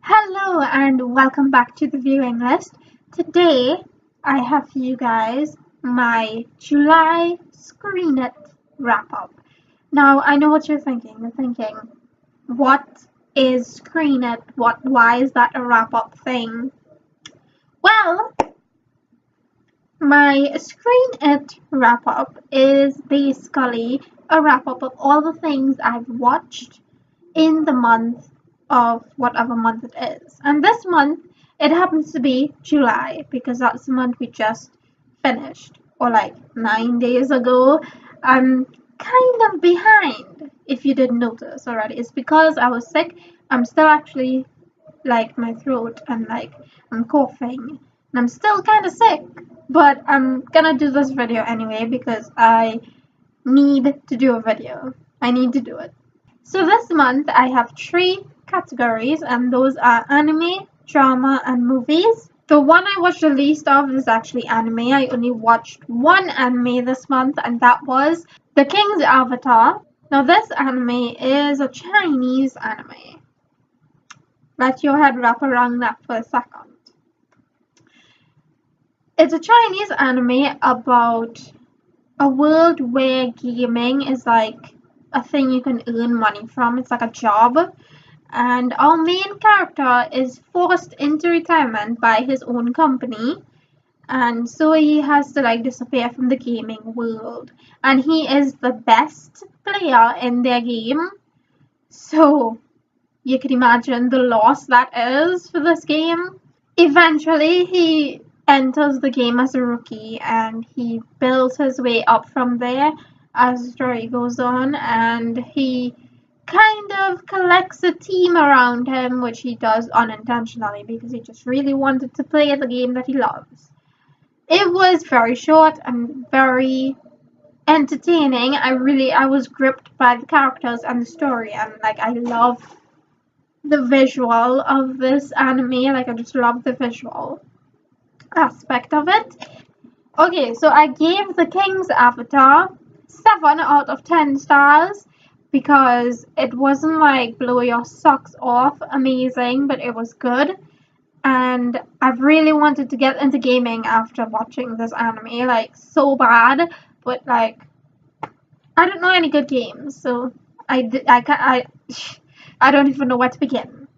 Hello and welcome back to the viewing list. Today I have for you guys my July Screen It wrap up. Now I know what you're thinking. You're thinking, what is Screen It? Why is that a wrap up thing? Well, my Screen It wrap up is basically a wrap up of all the things I've watched in the month of whatever month it is. And this month, it happens to be July because that's the month we just finished, or like 9 days ago. I'm kind of behind, if you didn't notice already. It's because I was sick. I'm still actually like my throat and like I'm coughing and I'm still kind of sick, but I'm gonna do this video anyway because I need to do a video. I need to do it. So this month I have three categories, and those are anime, drama, and movies. The one I watched the least of is actually anime. I only watched one anime this month, and that was The King's Avatar. Now this anime is a Chinese anime. Let your head wrap around that for a second. It's a Chinese anime about a world where gaming is like a thing you can earn money from. It's like a job. And our main character is forced into retirement by his own company. And so he has to like disappear from the gaming world. And he is the best player in their game. So you can imagine the loss that is for this game. Eventually, he enters the game as a rookie and he builds his way up from there as the story goes on, and he kind of collects a team around him, which he does unintentionally because he just really wanted to play the game that he loves. It was very short and very entertaining. I was gripped by the characters and the story, and like I love the visual of this anime. Like I just love the visual aspect of it. Okay, so I gave The King's Avatar 7 out of 10 stars because it wasn't like blow your socks off amazing, but it was good. And I've really wanted to get into gaming after watching this anime, like so bad, but like I don't know any good games, so I don't even know where to begin.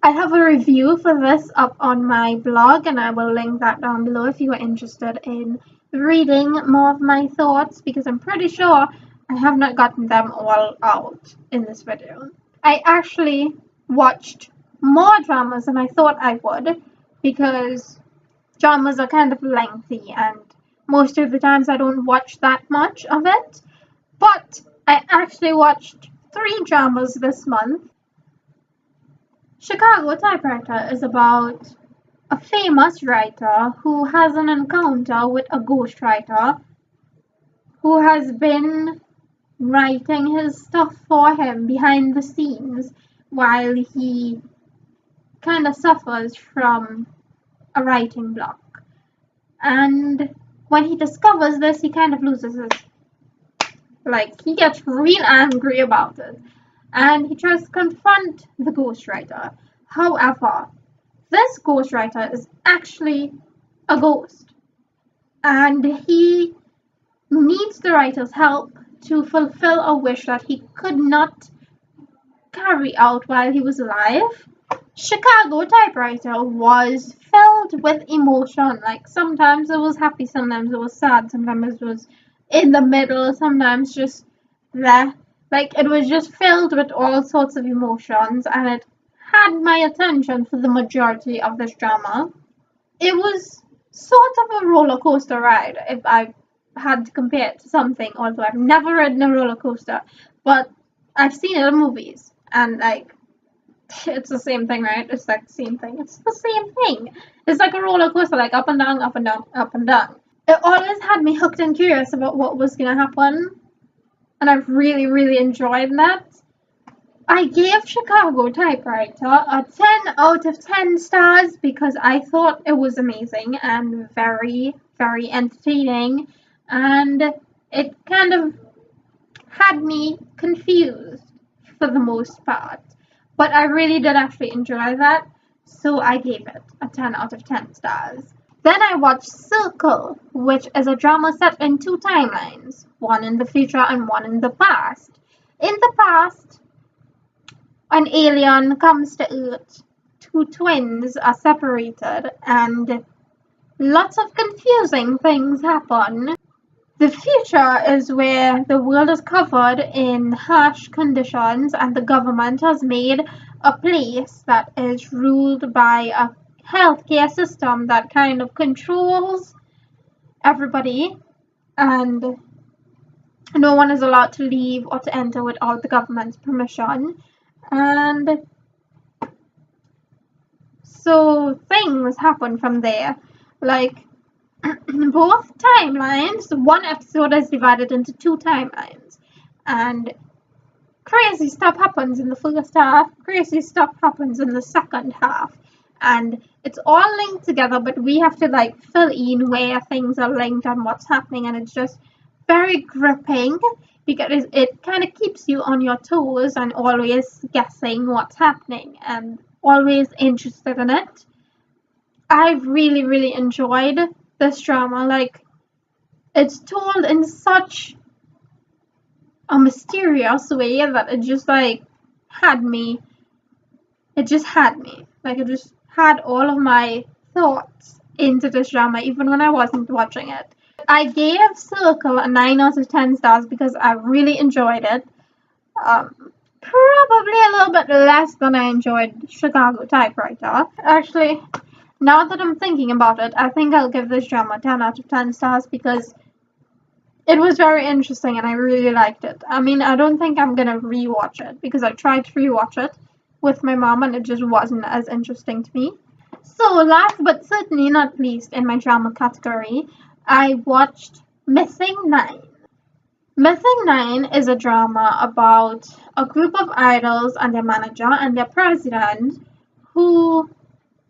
I have a review for this up on my blog, and I will link that down below if you are interested in reading more of my thoughts, because I'm pretty sure I have not gotten them all out in this video. I actually watched more dramas than I thought I would, because dramas are kind of lengthy and most of the times I don't watch that much of it. But I actually watched 3 dramas this month. Chicago Typewriter is about a famous writer who has an encounter with a ghostwriter who has been writing his stuff for him behind the scenes while he kind of suffers from a writing block. And when he discovers this, he kind of loses his. Like, he gets real angry about it. And he tries to confront the ghostwriter. However, this ghostwriter is actually a ghost. And he needs the writer's help to fulfill a wish that he could not carry out while he was alive. Chicago Typewriter was filled with emotion. Like sometimes it was happy, sometimes it was sad, sometimes it was in the middle, sometimes just there. Like it was just filled with all sorts of emotions, and it had my attention for the majority of this drama. It was sort of a roller coaster ride if I had to compare it to something, although I've never ridden a roller coaster, but I've seen it in movies, and like it's the same thing, right? It's like the same thing. It's the same thing. It's like a roller coaster, like up and down, up and down, up and down. It always had me hooked and curious about what was gonna happen, and I've really, really enjoyed that. I gave Chicago Typewriter a 10 out of 10 stars because I thought it was amazing and very, very entertaining, and it kind of had me confused for the most part. But I really did actually enjoy that, so I gave it a 10 out of 10 stars. Then I watched Circle, which is a drama set in two timelines, one in the future and one in the past. In the past, an alien comes to Earth, two twins are separated, and lots of confusing things happen. The future is where the world is covered in harsh conditions and the government has made a place that is ruled by a healthcare system that kind of controls everybody, and no one is allowed to leave or to enter without the government's permission. And so things happen from there. Like, both timelines, one episode is divided into two timelines, and crazy stuff happens in the first half, crazy stuff happens in the second half, and it's all linked together, but we have to like fill in where things are linked and what's happening, and it's just very gripping because it kind of keeps you on your toes and always guessing what's happening and always interested in it. I really, really enjoyed this drama. Like, it's told in such a mysterious way that it just like had me. It just had me. Like, it just had all of my thoughts into this drama, even when I wasn't watching it. I gave Circle a 9 out of 10 stars because I really enjoyed it. Probably a little bit less than I enjoyed Chicago Typewriter. Actually, now that I'm thinking about it, I think I'll give this drama 10 out of 10 stars because it was very interesting and I really liked it. I mean, I don't think I'm gonna rewatch it because I tried to rewatch it with my mom and it just wasn't as interesting to me. So last but certainly not least in my drama category, I watched Missing 9. Missing 9 is a drama about a group of idols and their manager and their president who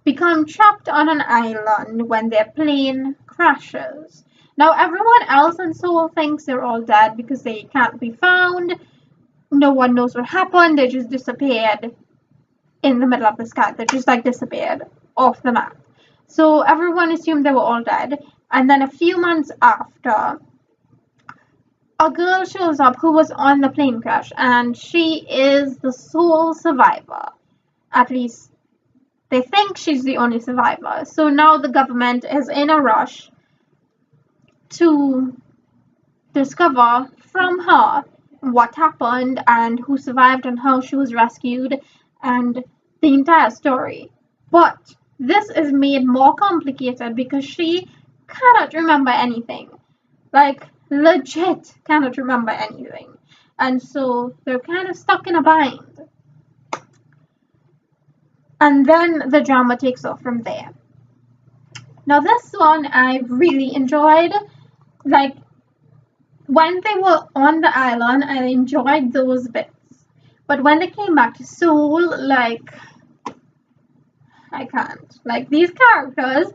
become trapped on an island when their plane crashes. Now everyone else in Seoul thinks they're all dead because they can't be found. No one knows what happened. They just disappeared in the middle of the sky. They just like disappeared off the map. So everyone assumed they were all dead. And then a few months after, a girl shows up who was on the plane crash, and she is the sole survivor. At least they think she's the only survivor. So now the government is in a rush to discover from her what happened and who survived and how she was rescued and the entire story. But this is made more complicated because she cannot remember anything. Like, legit cannot remember anything. And so they're kind of stuck in a bind. And then the drama takes off from there. Now this one I really enjoyed. Like, when they were on the island, I enjoyed those bits. But when they came back to Seoul, like, I can't. Like, these characters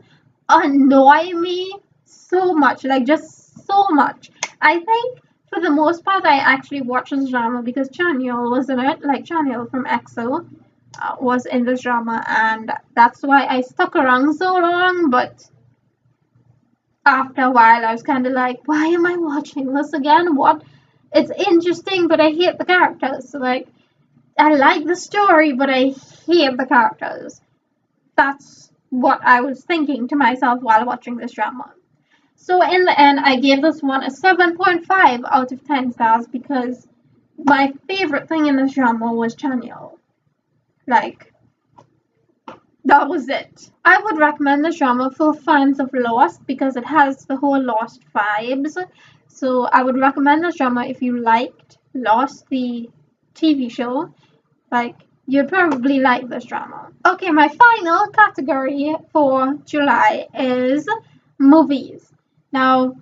annoy me so much. Like, just so much. I think, for the most part, I actually watched this drama because Chanyeol was in it. Like, Chanyeol from EXO was in this drama. And that's why I stuck around so long. But after a while, I was kind of like, why am I watching this again? What? It's interesting, but I hate the characters. So, like, I like the story, but I hate the characters. That's what I was thinking to myself while watching this drama. So in the end, I gave this one a 7.5 out of 10 stars because my favorite thing in this drama was Chanyeol. Like, that was it. I would recommend this drama for fans of Lost because it has the whole Lost vibes. So I would recommend this drama if you liked Lost, the TV show. Like, you'd probably like this drama. Okay, my final category for July is movies. Now,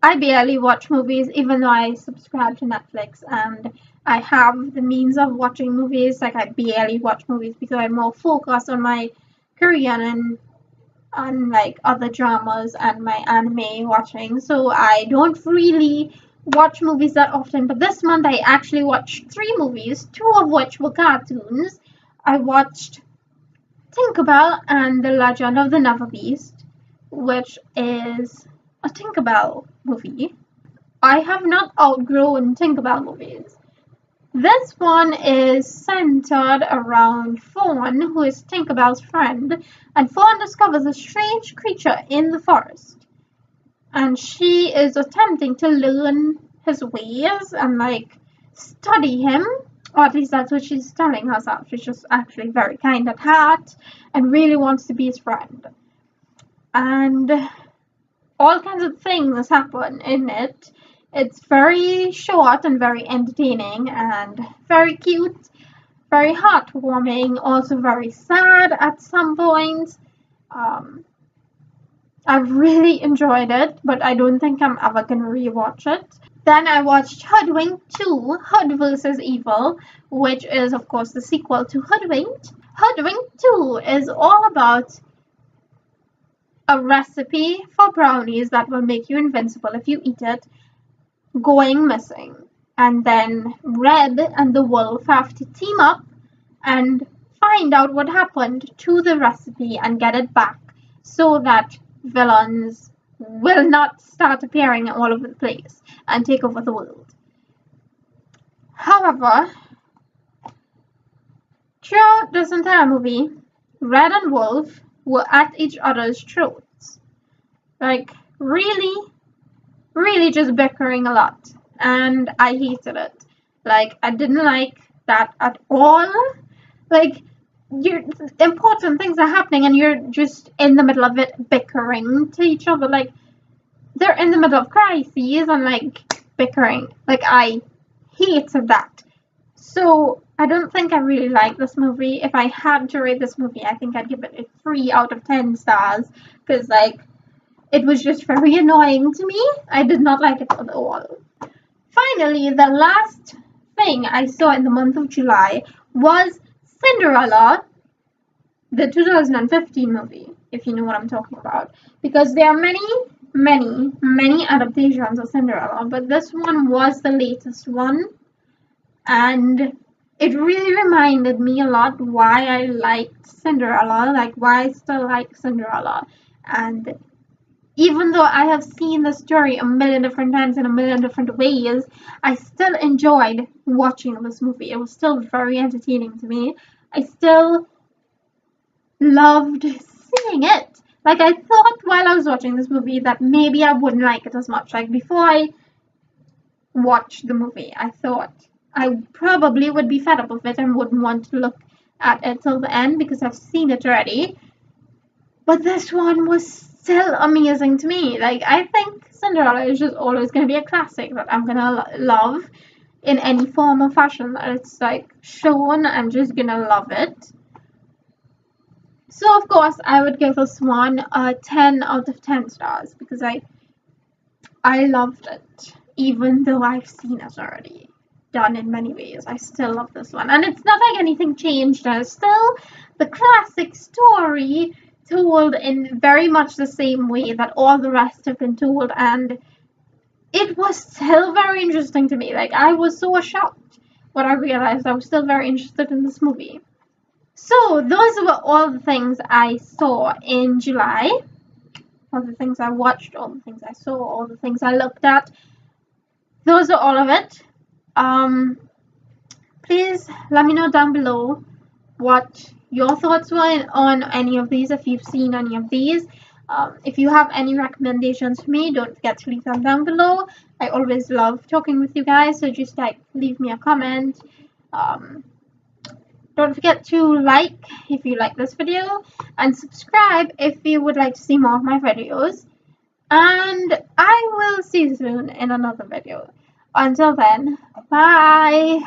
I barely watch movies even though I subscribe to Netflix and I have the means of watching movies. Like, I barely watch movies because I'm more focused on my Korean and on like other dramas and my anime watching. So I don't really watch movies that often, but this month I actually watched 3 movies, 2 of which were cartoons. I watched Tinkerbell and the Legend of the Never Beast, which is a Tinkerbell movie. I have not outgrown Tinkerbell movies. This one is centered around Fawn, who is Tinkerbell's friend, and Fawn discovers a strange creature in the forest. And she is attempting to learn his ways and study him, or at least that's what she's telling herself. She's just actually very kind at heart and really wants to be his friend. And all kinds of things happen in it. It's very short and very entertaining and very cute, very heartwarming, also very sad at some points. I've really enjoyed it, but I don't think I'm ever going to rewatch it. Then I watched Hoodwinked 2, Hood vs. Evil, which is, of course, the sequel to Hoodwinked. Hoodwinked 2 is all about a recipe for brownies that will make you invincible if you eat it going missing. And then Red and the Wolf have to team up and find out what happened to the recipe and get it back so that villains will not start appearing all over the place and take over the world. However, throughout this entire movie, Red and Wolf were at each other's throats. Really just bickering a lot. And I hated it. I didn't like that at all. Important things are happening and you're just in the middle of it bickering to each other. They're in the middle of crises and bickering. I hated that. So I don't think I really like this movie. If I had to rate this movie, I think I'd give it a 3 out of 10 stars. Because it was just very annoying to me. I did not like it at all. Finally, the last thing I saw in the month of July was Cinderella, the 2015 movie, if you know what I'm talking about. Because there are many adaptations of Cinderella, but this one was the latest one. And it really reminded me a lot why I liked Cinderella, why I still like Cinderella. And even though I have seen the story a million different times in a million different ways, I still enjoyed watching this movie. It was still very entertaining to me. I still loved seeing it. I thought while I was watching this movie that maybe I wouldn't like it as much. Before I watched the movie, I thought I probably would be fed up with it and wouldn't want to look at it till the end because I've seen it already. But this one was still amazing to me. I think Cinderella is just always going to be a classic that I'm going to love in any form or fashion that it's shown. I'm just going to love it. So of course I would give this one a 10 out of 10 stars because I loved it. Even though I've seen it already done in many ways, I still love this one. And it's not anything changed. It's still the classic story told in very much the same way that all the rest have been told, and it was still very interesting to me. I was so shocked when I realized I was still very interested in this movie. So those were all the things I saw in July. All the things I watched, all the things I saw, all the things I looked at. Those are all of it. Please let me know down below what your thoughts were on any of these, if you've seen any of these. If you have any recommendations for me, don't forget to leave them down below. I always love talking with you guys, so just leave me a comment. Don't forget to like if you like this video and subscribe if you would like to see more of my videos. And I will see you soon in another video. Until then, bye!